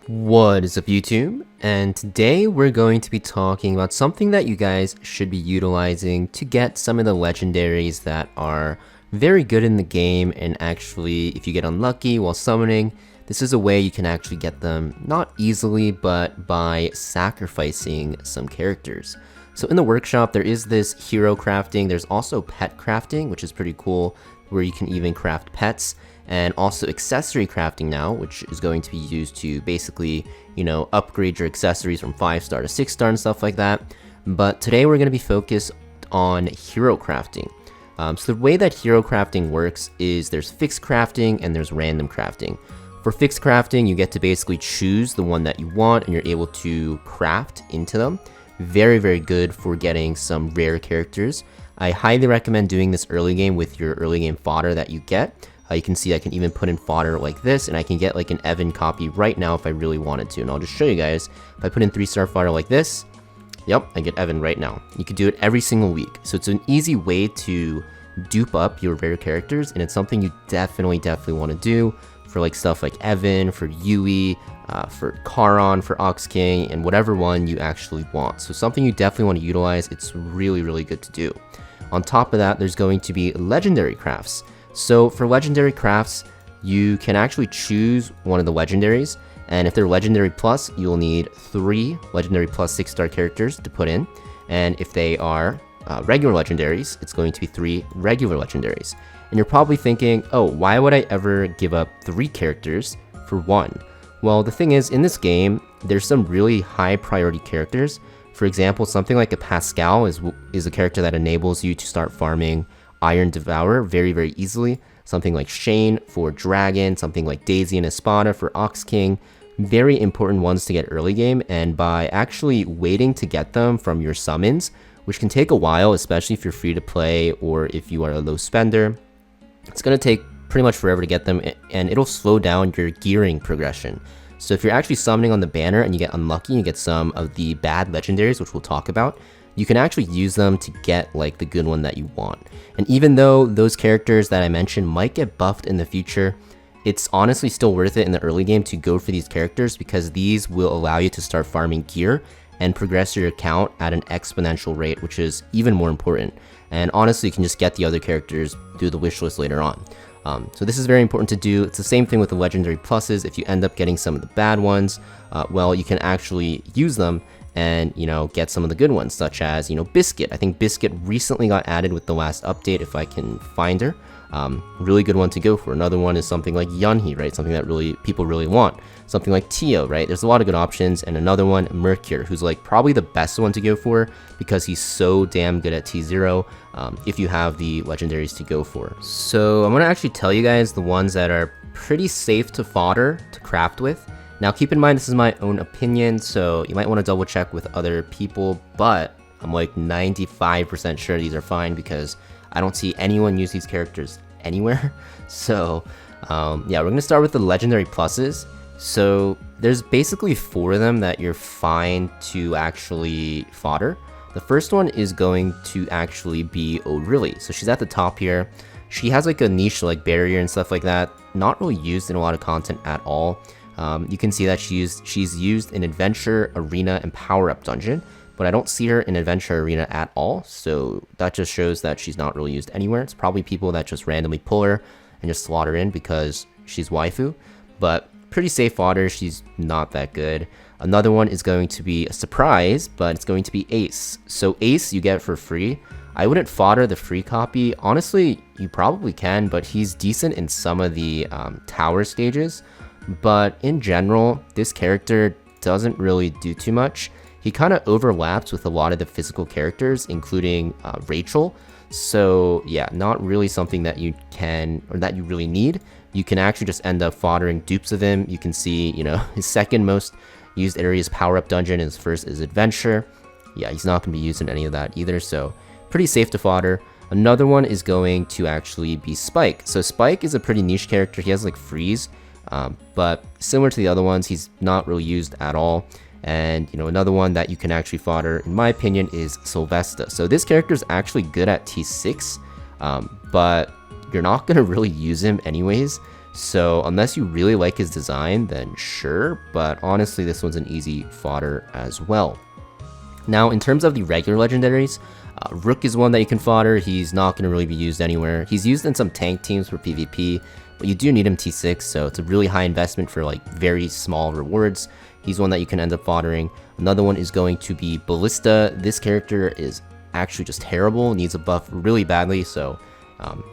What is up, YouTube? And today we're going to be talking about something that you guys should be utilizing to get some of the legendaries that are very good in the game, and actually if you get unlucky while summoning, this is a way you can actually get them not easily but by sacrificing some characters. So in the workshop there is this hero crafting, there's also pet crafting, which is pretty cool, where you can even craft pets, and also accessory crafting now, which is going to be used to basically, upgrade your accessories from 5-star to 6-star and stuff like that. But today we're going to be focused on hero crafting. So the way that hero crafting works is there's fixed crafting and there's random crafting. For fixed crafting, you get to basically choose the one that you want and you're able to craft into them. Very, very good for getting some rare characters. I highly recommend doing this early game with your early game fodder that you get. You can see I can even put in fodder like this, and I can get like an Evan copy right now if I really wanted to. And I'll just show you guys. If I put in 3-star fodder like this, yep, I get Evan right now. You could do it every single week. So it's an easy way to dupe up your rare characters, and it's something you definitely want to do for like stuff like Evan, for Yui, for Charon, for Ox King, and whatever one you actually want. So something you definitely want to utilize. It's really, really good to do. On top of that, there's going to be legendary crafts. So for legendary crafts, you can actually choose one of the legendaries, and if they're legendary plus, you'll need 3 legendary plus 6-star characters to put in, and if they are regular legendaries, it's going to be 3 regular legendaries. And you're probably thinking, oh, why would I ever give up 3 characters for 1? Well, the thing is, in this game, there's some really high priority characters. For example, something like a Pascal is a character that enables you to start farming Iron Devourer very, very easily. Something like Shane for Dragon, something like Daisy and Espada for Ox King. Very important ones to get early game, and by actually waiting to get them from your summons, which can take a while, especially if you're free to play or if you are a low spender, it's going to take pretty much forever to get them, and it'll slow down your gearing progression. So if you're actually summoning on the banner and you get unlucky, you get some of the bad legendaries, which we'll talk about, you can actually use them to get like the good one that you want. And even though those characters that I mentioned might get buffed in the future, it's honestly still worth it in the early game to go for these characters, because these will allow you to start farming gear and progress your account at an exponential rate, which is even more important. And honestly, you can just get the other characters through the wish list later on. So this is very important to do. It's the same thing with the legendary pluses. If you end up getting some of the bad ones, well, you can actually use them and get some of the good ones, such as Biscuit. I think Biscuit recently got added with the last update, if I can find her. Really good one to go for. Another one is something like Yunhee, right? Something that people really want. Something like Tio, right? There's a lot of good options. And another one, Mercure, who's like probably the best one to go for because he's so damn good at T0 if you have the legendaries to go for. So I'm gonna actually tell you guys the ones that are pretty safe to fodder to craft with. Now keep in mind this is my own opinion, so you might want to double check with other people, but I'm like 95% sure these are fine because I don't see anyone use these characters anywhere. So yeah, we're going to start with the legendary pluses. So there's basically 4 of them that you're fine to actually fodder. The first one is going to actually be O'Reilly. So she's at the top here. She has like a niche like barrier and stuff like that. Not really used in a lot of content at all. You can see that she's used in Adventure, Arena, and Power Up Dungeon, but I don't see her in Adventure Arena at all, so that just shows that she's not really used anywhere. It's probably people that just randomly pull her and just slot her in because she's waifu, but pretty safe fodder. She's not that good. Another one is going to be a surprise, but it's going to be Ace. So Ace you get for free. I wouldn't fodder the free copy. Honestly, you probably can, but he's decent in some of the tower stages. But in general, this character doesn't really do too much. He kind of overlaps with a lot of the physical characters, including Rachel. So yeah, not really something that you can, or that you really need. You can actually just end up foddering dupes of him. You can see, his second most used area is Power Up Dungeon, and his first is Adventure. Yeah, he's not going to be used in any of that either, so pretty safe to fodder. Another one is going to actually be Spike. So Spike is a pretty niche character. He has like freeze. But similar to the other ones, he's not really used at all. And another one that you can actually fodder, in my opinion, is Sylvester. So this character is actually good at T6, but you're not going to really use him anyways. So unless you really like his design, then sure, but honestly this one's an easy fodder as well. Now in terms of the regular legendaries, Rook is one that you can fodder. He's not going to really be used anywhere. He's used in some tank teams for PvP, but you do need him T6, so it's a really high investment for like very small rewards. He's one that you can end up foddering. Another one is going to be Ballista. This character is actually just terrible, needs a buff really badly, so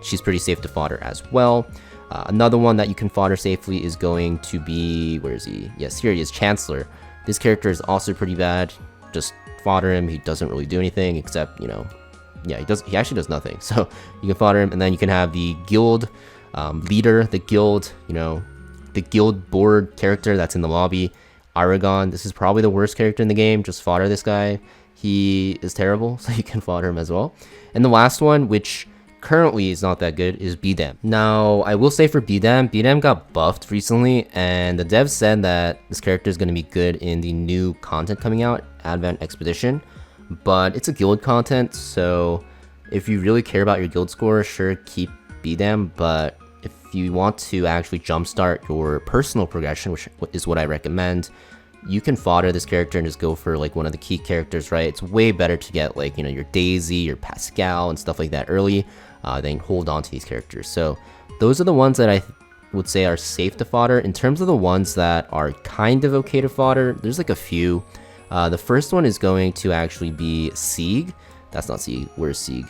she's pretty safe to fodder as well. Another one that you can fodder safely is going to be, where is he? Yes, here he is, Chancellor. This character is also pretty bad. Just fodder him. He doesn't really do anything except, you know, yeah, he actually does nothing. So you can fodder him, and then you can have the guild leader, the guild, you know, the guild board character that's in the lobby, Aragon. This is probably the worst character in the game. Just fodder this guy. He is terrible, so you can fodder him as well. And the last one, which currently is not that good, is Bdam. Now, I will say for Bdam got buffed recently, and the devs said that this character is going to be good in the new content coming out, Advent Expedition, but it's a guild content, so if you really care about your guild score, sure, keep Bdam, but if you want to actually jumpstart your personal progression, which is what I recommend, you can fodder this character and just go for like one of the key characters, right? It's way better to get like, you know, your Daisy, your Pascal, and stuff like that early, then hold on to these characters. So those are the ones that I would say are safe to fodder. In terms of the ones that are kind of okay to fodder, there's like a few. The first one is going to actually be Sieg. That's not Sieg. Where's Sieg?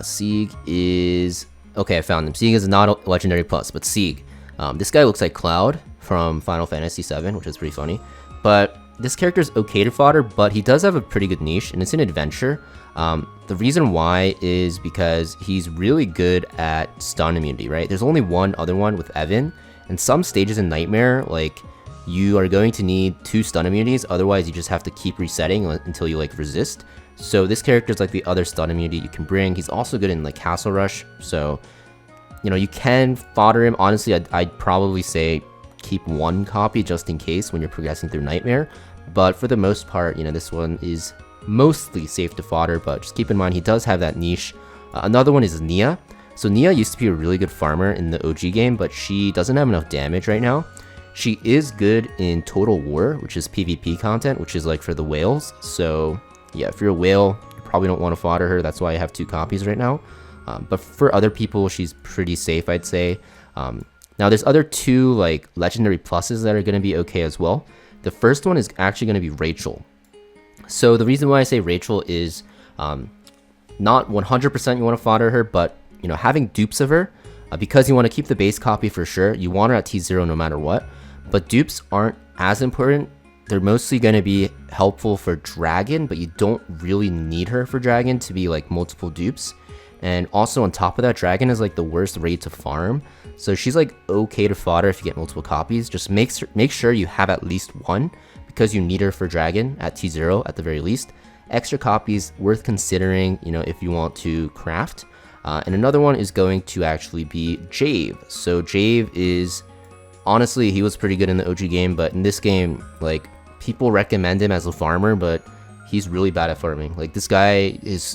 Sieg is... Okay, I found him. Sieg is not a Legendary Plus, but Sieg. This guy looks like Cloud from Final Fantasy VII, which is pretty funny. But this character is okay to fodder, but he does have a pretty good niche, and it's an adventure. The reason why is because he's really good at stun immunity, right? There's only one other one with Evan, and some stages in Nightmare, like, you are going to need 2 stun immunities, otherwise you just have to keep resetting until you, like, resist. So this character is like the other stun immunity you can bring. He's also good in, like, Castle Rush, so, you know, you can fodder him. Honestly, I'd probably say keep 1 copy just in case when you're progressing through Nightmare, but for the most part, you know, this one is mostly safe to fodder, but just keep in mind he does have that niche. Another one is Nia. So Nia used to be a really good farmer in the OG game, but she doesn't have enough damage right now. She is good in Total War, which is PvP content, which is like for the whales. So yeah, if you're a whale, you probably don't want to fodder her. That's why I have 2 copies right now. But for other people, she's pretty safe, I'd say. Now there's other 2 like legendary pluses that are going to be okay as well. The first one is actually going to be Rachel. So the reason why I say Rachel is not 100% you want to fodder her, but you know, having dupes of her, because you want to keep the base copy for sure, you want her at T0 no matter what, but dupes aren't as important. They're mostly going to be helpful for Dragon, but you don't really need her for Dragon to be like multiple dupes. And also on top of that, Dragon is like the worst raid to farm, so she's like okay to fodder if you get multiple copies. Just make sure you have at least 1, because you need her for Dragon at T0 at the very least. Extra copies worth considering, you know, if you want to craft. And another one is going to actually be Jave. So Jave is, honestly, he was pretty good in the OG game, but in this game, like, people recommend him as a farmer, but he's really bad at farming. Like, this guy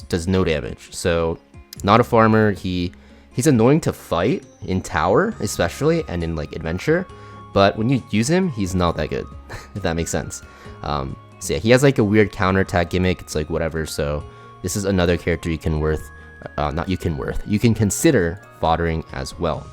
does no damage. So not a farmer. He's annoying to fight in tower, especially, and in like adventure. But when you use him, he's not that good, if that makes sense. So yeah, he has like a weird counterattack gimmick. It's like whatever. So this is another character you can you can consider foddering as well.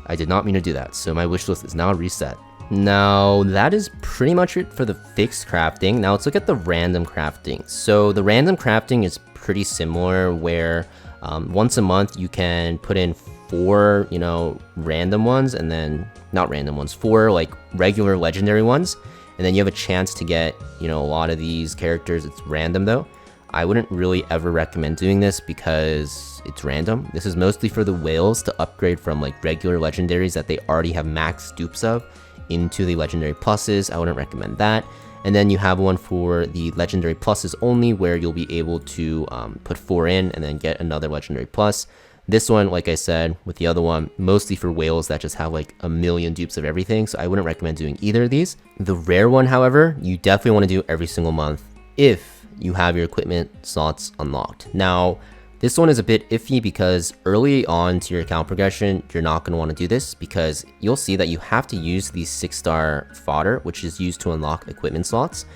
I did not mean to do that. So my wish list is now reset. Now that is pretty much it for the fixed crafting. Now let's look at the random crafting. So the random crafting is pretty similar, where once a month you can put in 4, you know, random ones, and then not random ones, 4 like regular legendary ones, and then you have a chance to get, you know, a lot of these characters. It's random though. I wouldn't really ever recommend doing this because it's random. This is mostly for the whales to upgrade from like regular legendaries that they already have max dupes of into the legendary pluses. I wouldn't recommend that. And then you have one for the legendary pluses only, where you'll be able to put 4 in and then get another legendary plus. This one, like I said, with the other one, mostly for whales that just have like a million dupes of everything, so I wouldn't recommend doing either of these. The rare one, however, you definitely want to do every single month if you have your equipment slots unlocked. Now, This one is a bit iffy because early on to your account progression, you're not going to want to do this because you'll see that you have to use the 6-star fodder, which is used to unlock equipment slots.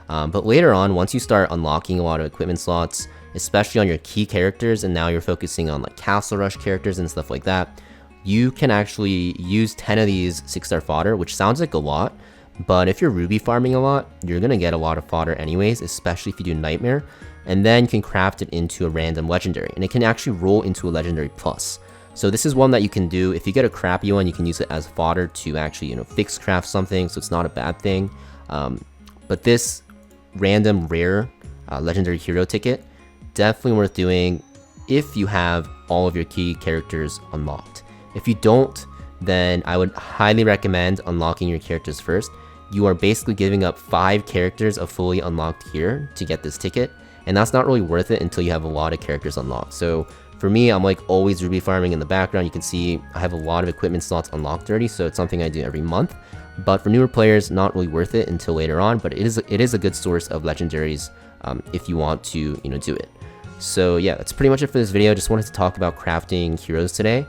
But later on, once you start unlocking a lot of equipment slots, especially on your key characters, and now you're focusing on like Castle Rush characters and stuff like that, you can actually use 10 of these 6-star fodder, which sounds like a lot, but if you're ruby farming a lot, you're going to get a lot of fodder anyways, especially if you do Nightmare, and then you can craft it into a random legendary, and it can actually roll into a legendary plus. So this is one that you can do. If you get a crappy one, you can use it as fodder to actually, fix craft something, so it's not a bad thing. But this random rare legendary hero ticket, definitely worth doing if you have all of your key characters unlocked. If you don't, then I would highly recommend unlocking your characters first. You are basically giving up 5 characters of fully unlocked here to get this ticket, and that's not really worth it until you have a lot of characters unlocked. So for me, I'm like always ruby farming in the background. You can see I have a lot of equipment slots unlocked already, so it's something I do every month. But for newer players, not really worth it until later on, but it is a good source of legendaries if you want to do it. So yeah, that's pretty much it for this video. Just wanted to talk about crafting heroes today.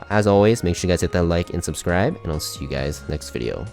As always, make sure you guys hit that like and subscribe, and I'll see you guys next video.